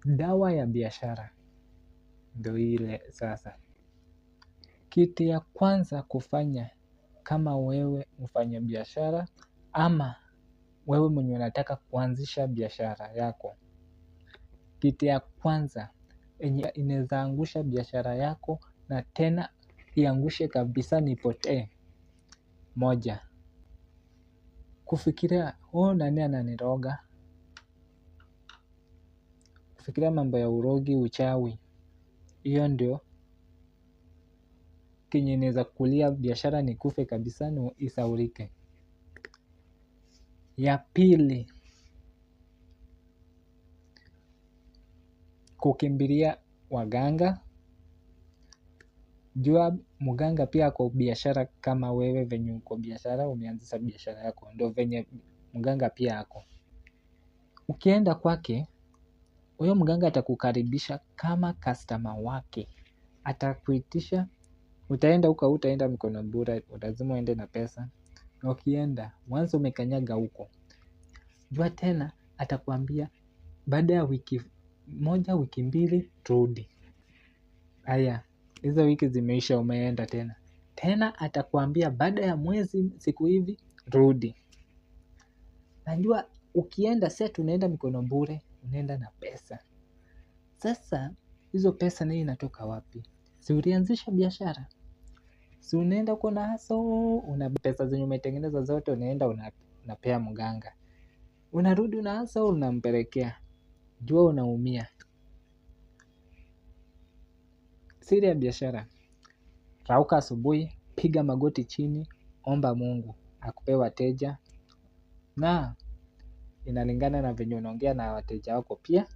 Dawa ya biashara ndio ile sasa. Kitu ya kwanza kufanya kama wewe mfanya biashara ama wewe mwenye unataka kuanzisha biashara yako, kitu ya kwanza yenye inaweza angusha biashara yako na tena iangushe kabisa nipotee. Moja, kufikiria nani ananiroga. Kufikiria mambo ya urogi, uchawi. Hiyo ndio kenye inaweza kulia biashara nikufe kabisa na isaulike. Ya pili, kukimbilia waganga. Jua mganga pia ako biashara kama wewe venye uko biashara, umeanzisha biashara yako. Ndio venye mganga pia ako. Ukienda kwake, huyo mganga atakukaribisha kama customer wake. Atakuitisha, utaenda huko, hutaenda mikono bure, lazima uende na pesa. Na ukienda, once umekanyaga huko, jua tena atakwambia baada ya wiki moja, wiki mbili, rudi. Haya, hizo wiki zimeisha, umeenda tena. Tena atakwambia baada ya mwezi siku hivi, rudi. Najua ukienda si ati unaenda mikono bure, unaenda na pesa. Sasa hizo pesa nayo inatoka wapi? Si ulianzisha biashara? Si unaenda uko na hustle, una pesa zenye umetengeneza zote, unaenda unapea mganga. Unarudi una hustle, unampelekea. Jua unaumia. Siri ya biashara. Rauka asubuhi, piga magoti chini, omba Mungu akupee wateja, na inalingana na venye unaongea na wateja wako pia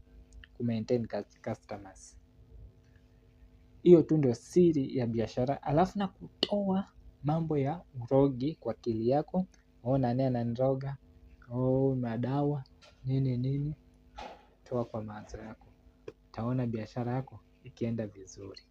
kumaintain customers. Hiyo tu ndio siri ya biashara. Alafu na kutoa mambo ya urogi kwa akili yako. Nani ananiroga, madawa, nini. Toa kwa mawazo yako. Utaona biashara yako ikienda vizuri.